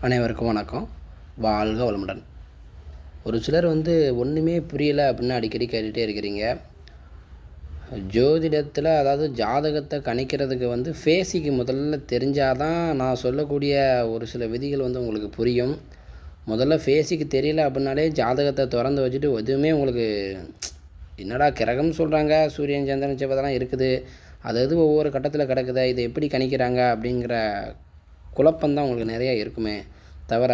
அனைவருக்கும் வணக்கம். வாழ்க வளமுடன். ஒரு சிலர் ஒன்றுமே புரியலை அப்படின்னு அடிக்கடி கேட்டுகிட்டே இருக்கிறீங்க. ஜோதிடத்தில் அதாவது ஜாதகத்தை கணிக்கிறதுக்கு ஃபேஸிக்கு முதல்ல தெரிஞ்சால் தான் நான் சொல்லக்கூடிய ஒரு சில விதிகள் உங்களுக்கு புரியும். முதல்ல ஃபேஸிக்கு தெரியல அப்படின்னாலே ஜாதகத்தை திறந்து வச்சுட்டு எதுவுமே உங்களுக்கு என்னடா கிரகம் சொல்கிறாங்க, சூரியன் சந்திரன் செவ்வாயெல்லாம் இருக்குது, அது ஒவ்வொரு கட்டத்தில் கிடக்குது, இதை எப்படி கணிக்கிறாங்க அப்படிங்கிற குழப்பம்தான் உங்களுக்கு நிறையா இருக்குமே தவிர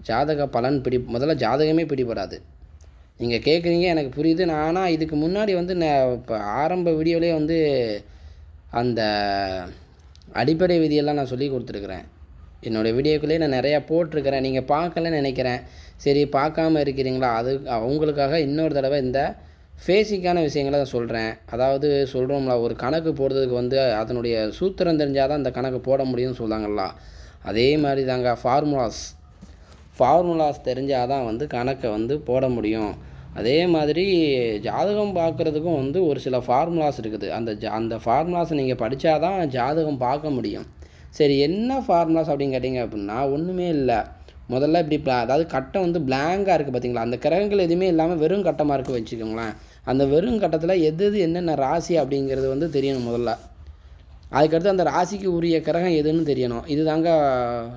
ஜாதக பலன் முதல்ல ஜாதகமே பிடிபடாது. நீங்கள் கேட்குறீங்க, எனக்கு புரியுது. ஆனால் இதுக்கு முன்னாடி நான் இப்போ ஆரம்ப வீடியோவிலே அந்த அடிப்படை விதியெல்லாம் நான் சொல்லி கொடுத்துருக்குறேன். என்னோடய வீடியோக்குள்ளேயே நான் நிறையா போட்டிருக்கிறேன். நீங்கள் பார்க்கலன்னு நினைக்கிறேன். சரி, பார்க்காம இருக்கிறீங்களா? அது அவங்களுக்காக இன்னொரு தடவை இந்த ஃபேஸிக்கான விஷயங்களை தான் சொல்கிறேன். அதாவது சொல்கிறோம்ல, ஒரு கணக்கு போடுறதுக்கு அதனுடைய சூத்திரம் தெரிஞ்சால் தான் அந்த கணக்கு போட முடியும்னு சொல்கிறாங்களா, அதே மாதிரி தாங்க ஃபார்முலாஸ் தெரிஞ்சால் தான் கணக்கை போட முடியும். அதே மாதிரி ஜாதகம் பார்க்குறதுக்கும் ஒரு சில ஃபார்முலாஸ் இருக்குது. அந்த ஃபார்முலாஸை நீங்கள் படித்தா தான் ஜாதகம் பார்க்க முடியும். சரி, என்ன ஃபார்முலாஸ் அப்படின்னு கேட்டிங்க அப்படின்னா ஒன்றுமே இல்லை. முதல்ல இப்படி அதாவது கட்டம் பிளாங்காக இருக்குது பார்த்தீங்களா, அந்த கிரகங்கள் எதுவுமே இல்லாமல் வெறும் கட்டமாக இருக்குது வச்சுக்கோங்களேன். அந்த வெறும் கட்டத்தில் எது என்னென்ன ராசி அப்படிங்கிறது தெரியணும் முதல்ல. அதுக்கடுத்து அந்த ராசிக்கு உரிய கிரகம் எதுன்னு தெரியணும். இது தாங்க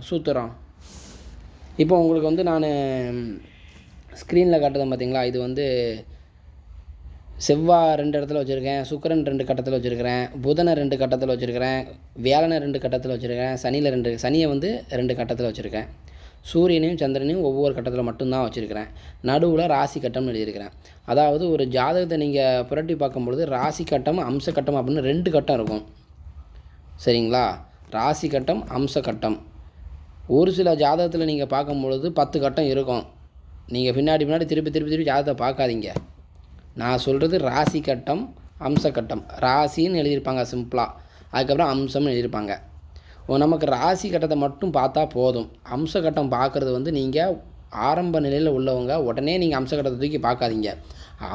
சூத்திரம். இப்போ உங்களுக்கு நான் ஸ்க்ரீனில் காட்டுறேன் பார்த்தீங்களா, இது செவ்வாய் 2 இடத்துல வச்சுருக்கேன், சுக்கிரன் 2 கட்டத்தில் வச்சுருக்கிறேன், புதனை 2 கட்டத்தில் வச்சுருக்கிறேன், வியாழனை 2 கட்டத்தில் வச்சுருக்கேன், சனியை 2 கட்டத்தில் வச்சுருக்கேன், சூரியனையும் சந்திரனையும் ஒவ்வொரு கட்டத்தில் மட்டும்தான் வச்சுருக்கிறேன். நடுவில் ராசி கட்டம்னு எழுதியிருக்கிறேன். அதாவது ஒரு ஜாதகத்தை நீங்கள் புரட்டி பார்க்கும்பொழுது ராசி கட்டம் அம்ச கட்டம் அப்படின்னு 2 கட்டம் இருக்கும். சரிங்களா? ராசி கட்டம் அம்ச கட்டம். ஒரு சில ஜாதகத்தில் நீங்கள் பார்க்கும்பொழுது 10 கட்டம் இருக்கும். நீங்கள் பின்னாடி திருப்பி ஜாதகத்தை பார்க்காதீங்க. நான் சொல்கிறது ராசி கட்டம் அம்ச கட்டம். ராசின்னு எழுதியிருப்பாங்க சிம்பிளாக, அதுக்கப்புறம் அம்சம்னு எழுதியிருப்பாங்க. நமக்கு ராசி கட்டத்தை மட்டும் பார்த்தா போதும். அம்ச கட்டம் பார்க்குறது நீங்கள் ஆரம்ப நிலையில் உள்ளவங்க உடனே நீங்கள் அம்ச கட்டத்தை தூக்கி பார்க்காதீங்க.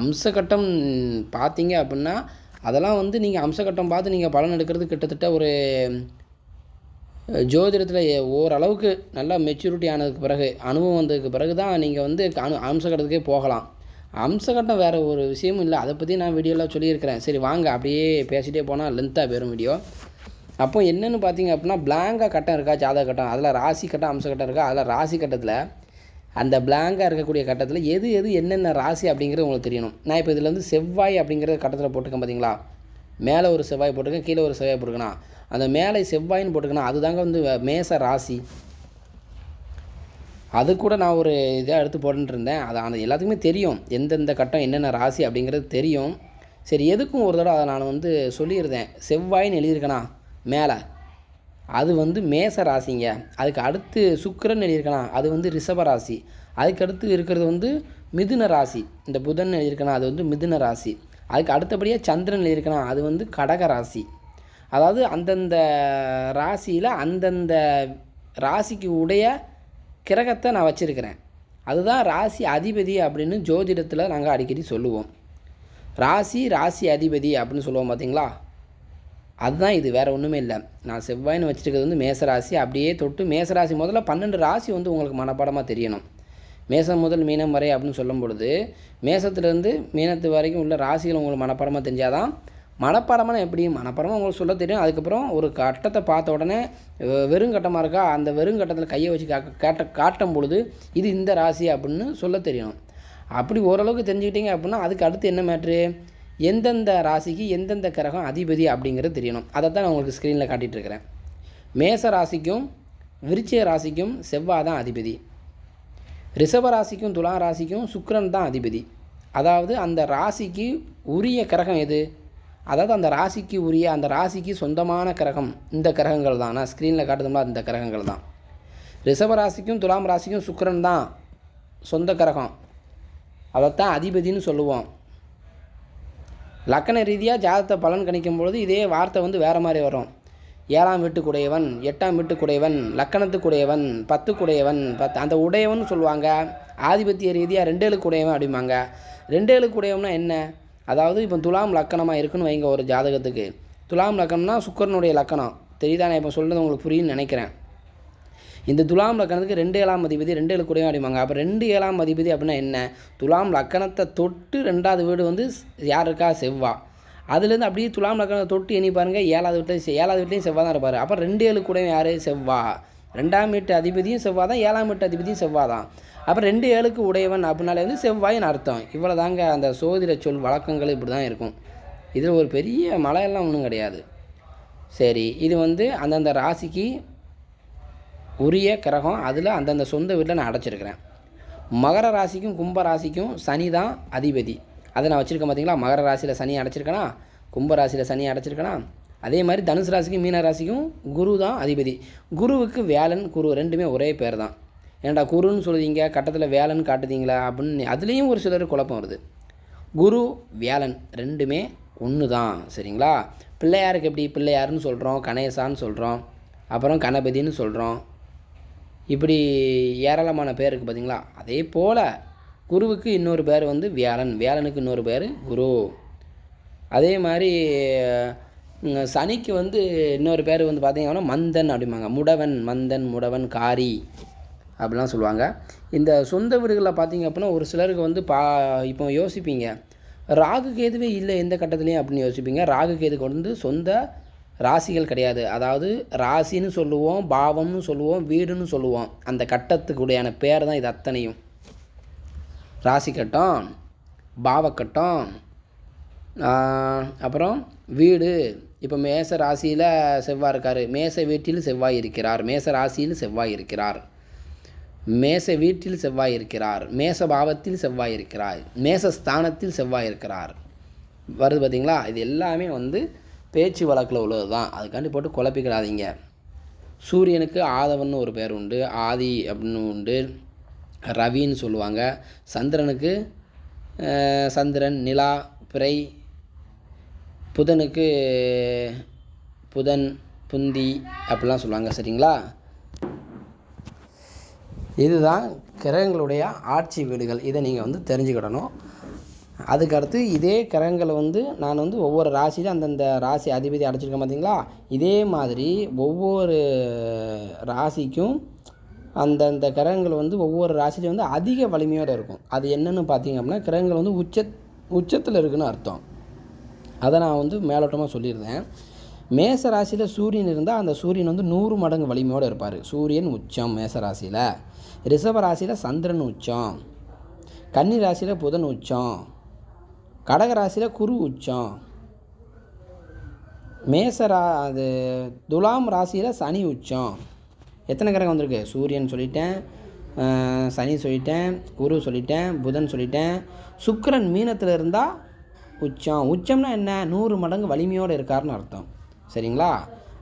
அம்ச கட்டம் பார்த்தீங்க அப்படின்னா அதெல்லாம் நீங்கள் அம்ச கட்டம் பார்த்து நீங்கள் பலன் எடுக்கிறது கிட்டத்தட்ட ஒரு ஜோதிடத்தில் ஓரளவுக்கு நல்லா மெச்சூரிட்டி ஆனதுக்கு பிறகு, அனுபவம் வந்ததுக்கு பிறகு தான் நீங்கள் அம்ச கட்டத்துக்கே போகலாம். அம்ச கட்டம் வேறு ஒரு விஷயமும் இல்லை. அதை பற்றி நான் வீடியோவில் சொல்லியிருக்கிறேன். சரி வாங்க, அப்படியே பேசிகிட்டே போனால் லென்த்தாக போயிடும் வீடியோ. அப்போ என்னென்னு பார்த்தீங்க அப்படின்னா, பிளாங்காக கட்டம் இருக்கா ஜாதக கட்டம், அதில் ராசி கட்டம் அம்ச கட்டம் இருக்கா. அதில் ராசி கட்டத்தில் அந்த பிளாங்காக இருக்கக்கூடிய கட்டத்தில் எது என்னென்ன ராசி அப்படிங்கிறது உங்களுக்கு தெரியணும். நான் இப்போ இதில் செவ்வாய் அப்படிங்கிற கட்டத்தில் போட்டிருக்கேன் பார்த்தீங்களா, மேலே ஒரு செவ்வாய் போட்டிருக்கேன், கீழே ஒரு செவ்வாய் போட்டிருக்கேன்னா, அந்த மேலே செவ்வாயின்னு போட்டிருக்கேன்னா அதுதாங்க மேச ராசி. அது கூட நான் ஒரு இதாக எடுத்து போட்டுட்டு இருந்தேன். அது எல்லாத்துக்குமே தெரியும் எந்தெந்த கட்டம் என்னென்ன ராசி அப்படிங்கிறது தெரியும். சரி, எதுக்கும் ஒரு தடவை அதை நான் சொல்லியிருந்தேன். செவ்வாயின்னு எழுதியிருக்கேனா மேலே, அது மேச ராசிங்க. அதுக்கு அடுத்து சுக்கிரன் எழுதியிருக்கலாம், அது ரிஷப ராசி. அதுக்கு அடுத்து இருக்கிறது மிதுன ராசி. இந்த புதன் எழுதியிருக்கலாம், அது மிதுன ராசி. அதுக்கு அடுத்தபடியாக சந்திரன் எழுதியிருக்கலாம், அது கடக ராசி. அதாவது அந்தந்த ராசியில் அந்தந்த ராசிக்கு உடைய கிரகத்தை நான் வச்சுருக்கிறேன். அதுதான் ராசி அதிபதி அப்படின்னு ஜோதிடத்தில் நாங்கள் அடிக்கடி சொல்லுவோம். ராசி அதிபதி அப்படின்னு சொல்லுவோம் பார்த்தீங்களா, அதுதான் இது, வேறு ஒன்றுமே இல்லை. நான் செவ்வாயின்னு வச்சுருக்கிறது மேசராசி. அப்படியே தொட்டு மேசராசி முதல்ல 12 ராசி உங்களுக்கு மனப்பாடமாக தெரியணும். மேசம் முதல் மீனம் வரை அப்படின்னு சொல்லும் பொழுது மேசத்துலேருந்து மீனத்து வரைக்கும் உள்ள ராசிகள் உங்களுக்கு மனப்பாடமாக தெரிஞ்சாதான். மனப்பாடமான எப்படி மனப்பாடமாக உங்களுக்கு சொல்ல தெரியும். அதுக்கப்புறம் ஒரு கட்டத்தை பார்த்த உடனே வெறும் கட்டமாக இருக்கா, அந்த வெறும் கட்டத்தில் கையை வச்சு காட்டும் பொழுது இது இந்த ராசி அப்படின்னு சொல்ல தெரியணும். அப்படி ஓரளவுக்கு தெரிஞ்சுக்கிட்டீங்க அப்படின்னா அதுக்கு அடுத்து என்ன மேட்ரு, எந்தெந்த ராசிக்கு எந்தெந்த கிரகம் அதிபதி அப்படிங்கிறது தெரியணும். அதை தான் நான் உங்களுக்கு ஸ்க்ரீனில் காட்டிகிட்டு இருக்கிறேன். மேச ராசிக்கும் விருச்சிக ராசிக்கும் செவ்வாய் தான் அதிபதி. ரிஷப ராசிக்கும் துலா ராசிக்கும் சுக்கிரன் தான் அதிபதி. அதாவது அந்த ராசிக்கு உரிய கிரகம் எது, அதாவது அந்த ராசிக்கு உரிய அந்த ராசிக்கு சொந்தமான கிரகம் இந்த கிரகங்கள் தான். நான் ஸ்க்ரீனில் காட்டுதோம்னா இந்த கிரகங்கள் தான். ரிஷப ராசிக்கும் துலாம் ராசிக்கும் சுக்கிரன் தான் சொந்த கிரகம், அதைத்தான் அதிபதினு சொல்லுவோம். லக்கண ரீதியாக ஜாதகத்தை பலன் கணிக்கும் பொழுது இதே வார்த்தை வேறு மாதிரி வரும். 7ஆம் வீட்டுக்குடையவன், 8ஆம் வீட்டுக்குடையவன், லக்கணத்துக்குடையவன், 10க்குடையவன், அந்த உடையவன் சொல்லுவாங்க. ஆதிபத்திய ரீதியாக 2 அப்படிம்பாங்க. 2 என்ன, அதாவது இப்போ துலாம் லக்கணமாக இருக்குன்னு வைங்க ஒரு ஜாதகத்துக்கு. துலாம் லக்கணம்னா சுக்கிரனுடைய லக்கணம் தெரியுதா? நான் இப்போ சொல்கிறது உங்களுக்கு புரியுன்னு நினைக்கிறேன். இந்த துலாம் லக்கணத்துக்கு 2 7ஆம் அதிபதி 2 7 கூடயும் அப்படிம்பாங்க. அப்போ 2 7ஆம் அதிபதி அப்படின்னா என்ன? துலாம் லக்கணத்தை தொட்டு 2வது வீடு வந்து யார் இருக்கா? செவ்வாய். அதுலேருந்து அப்படியே துலாம் லக்கணத்தை தொட்டு எண்ணி பாருங்கள், 7வது வீட்லேயும் செவ்வாய் தான் இருப்பார். அப்போ 2 7 கூடயும் யார்? செவ்வாய். 2ஆம் வீட்டு அதிபதியும் செவ்வாய் தான், 7ஆம் வீட்டு அதிபதியும் செவ்வாய் தான். அப்போ 2 7க்கு உடையவன் அப்படின்னாலே வந்து செவ்வாயின்னு அர்த்தம். இவ்வளோ தாங்க அந்த சோதிட சொல் வழக்கங்கள் இப்படி தான் இருக்கும். இதில் ஒரு பெரிய மலையெல்லாம் ஒன்றும் கிடையாது. சரி, இது வந்து அந்தந்த ராசிக்கு உரிய கிரகம், அதில் அந்தந்த சொந்த வீட்டில் நான் அடைச்சிருக்கிறேன். மகர ராசிக்கும் கும்ப ராசிக்கும் சனி தான் அதிபதி. அதை நான் வச்சுருக்கேன் பார்த்தீங்களா? மகர ராசியில் சனி அடைச்சிருக்கேனா, கும்ப ராசியில் சனி அடைச்சிருக்கேனா. அதே மாதிரி தனுசு ராசிக்கும் மீன ராசிக்கும் குரு தான் அதிபதி. குருவுக்கு வேலன் குரு ரெண்டுமே ஒரே பேர் தான். ஏன்டா குருன்னு சொல்லுவீங்க, கட்டத்தில் வேலன் காட்டுதீங்களா அப்படின்னு அதுலேயும் ஒரு சிலர் குழப்பம் வருது. குரு வேலன் ரெண்டுமே ஒன்று தான். சரிங்களா? பிள்ளையாருக்கு எப்படி பிள்ளையாருன்னு சொல்கிறோம், கணேசான்னு சொல்கிறோம், அப்புறம் கணபதின்னு சொல்கிறோம், இப்படி ஏராளமான பேர் இருக்குது பார்த்தீங்களா? அதே போல் குருவுக்கு இன்னொரு பேர் வந்து வியாழன், வியாழனுக்கு இன்னொரு பேர் குரு. அதே மாதிரி சனிக்கு வந்து இன்னொரு பேர் வந்து பார்த்திங்கன்னா மந்தன் அப்படிம்பாங்க. முடவன், மந்தன், முடவன், காரி அப்படிலாம் சொல்லுவாங்க. இந்த சொந்த வீடுகளில் பார்த்திங்க அப்படின்னா ஒரு சிலருக்கு வந்து இப்போ யோசிப்பீங்க, ராகு கேதுவே இல்லை எந்த கட்டத்துலேயும் அப்படின்னு யோசிப்பீங்க. ராகு கேதுக்கு வந்து சொந்த ராசிகள் கிடையாது. அதாவது ராசின்னு சொல்லுவோம், பாவம்னு சொல்லுவோம், வீடுன்னு சொல்லுவோம். அந்த கட்டத்துக்குடையான பேர் தான் இது அத்தனையும். ராசி கட்டம், பாவக்கட்டம், அப்புறம் வீடு. இப்போ மேச ராசியில் செவ்வாய் இருக்கார், மேச வீட்டில் செவ்வாய் இருக்கிறார், மேச ராசியில் செவ்வாய் இருக்கிறார், மேச வீட்டில் செவ்வாய் இருக்கிறார், மேச பாவத்தில் செவ்வாய் இருக்கிறார், மேச ஸ்தானத்தில் செவ்வாய் இருக்கிறார். வருது பார்த்தீங்களா? இது எல்லாமே வந்து பேச்சு வழக்கில் உள்ளது தான். அதுக்காண்டி போட்டு குழப்பிக்கிறாதீங்க. சூரியனுக்கு ஆதவன்னு ஒரு பேர் உண்டு, ஆதி அப்படின்னு உண்டு, ரவின்னு சொல்லுவாங்க. சந்திரனுக்கு சந்திரன், நிலா, பிறை. புதனுக்கு புதன், புந்தி அப்படிலாம் சொல்லுவாங்க. சரிங்களா? இதுதான் கிரகங்களுடைய ஆட்சி வீடுகள். இதை நீங்கள் வந்து தெரிஞ்சுக்கிடணும். அதுக்கடுத்து இதே கிரகங்களை வந்து நான் வந்து ஒவ்வொரு ராசியிலும் அந்தந்த ராசி அதிபதி அடைச்சிருக்கேன் பார்த்தீங்களா? இதே மாதிரி ஒவ்வொரு ராசிக்கும் அந்தந்த கிரகங்கள் வந்து ஒவ்வொரு ராசிலையும் வந்து அதிக வலிமையோடு இருக்கும். அது என்னென்னு பார்த்தீங்க அப்படின்னா, கிரகங்கள் வந்து உச்சத்தில் இருக்குதுன்னு அர்த்தம். அதை நான் வந்து மேலோட்டமாக சொல்லியிருந்தேன். மேச ராசியில் சூரியன் இருந்தால் அந்த சூரியன் வந்து 100 மடங்கு வலிமையோடு இருப்பார். சூரியன் உச்சம் மேச ராசியில். ரிஷப ராசியில் சந்திரன் உச்சம், கன்னி ராசியில் புதன் உச்சம், கடக ராசியில் குரு உச்சம், அது துலாம் ராசியில் சனி உச்சம். எத்தனை கிரகம் வந்திருக்கு? சூரியன் சொல்லிட்டேன், சனி சொல்லிட்டேன், குரு சொல்லிட்டேன், புதன் சொல்லிட்டேன். சுக்கிரன் மீனத்தில் இருந்தால் உச்சம். உச்சம்னா என்ன? 100 மடங்கு வலிமையோடு இருக்காருன்னு அர்த்தம். சரிங்களா?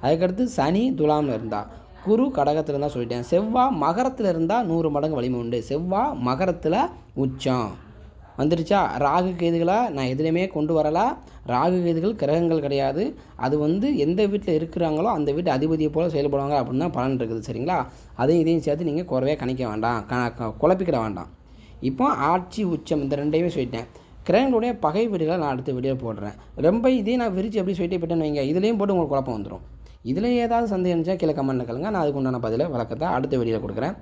அதுக்கடுத்து சனி துலாமில் இருந்தால், குரு கடகத்தில் இருந்தால் சொல்லிட்டேன். செவ்வாய் மகரத்தில் இருந்தால் 100 மடங்கு வலிமை உண்டு. செவ்வாய் மகரத்தில் உச்சம் வந்துடுச்சா? ராகு கேதுகளை நான் எதுலையுமே கொண்டு வரலாம். ராகு கேதுகள் கிரகங்கள் கிடையாது. அது வந்து எந்த வீட்டில் இருக்கிறாங்களோ அந்த வீட்டு அதிபதியை போல் செயல்படுவாங்க அப்படின்னு தான் பலன் இருக்குது. சரிங்களா? அதையும் இதையும் சேர்த்து நீங்கள் குறைவே கணிக்க வேண்டாம், குழப்பிக்கிட வேண்டாம். இப்போ ஆட்சி உச்சம் இந்த ரெண்டையுமே சொல்லிட்டேன். கிரகங்களுடைய பகை வீடுகளை நான் அடுத்த வீடியோ போடுறேன். ரொம்ப இதே நான் விரிச்சு எப்படி சொல்லிட்டே போயிட்டேன்னு வைங்க, இதுலேயும் போட்டு உங்களுக்கு குழப்பம் வந்துடும். இதில் ஏதாவது சந்தேகம் இருந்துச்சா கீழே கமெண்ட்டில் கேளுங்க. நான் அதுக்கு உண்டான பதிலை விளக்கத்தை அடுத்த வீடியோவில் கொடுக்குறேன்.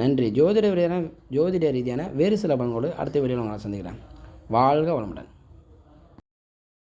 நன்றி. ஜோதிட ரீதியான வேறு சில பலன்களோடு அடுத்த வீடியோவில் உங்களை சந்திக்கிறேன். வாழ்க வளமுடன்.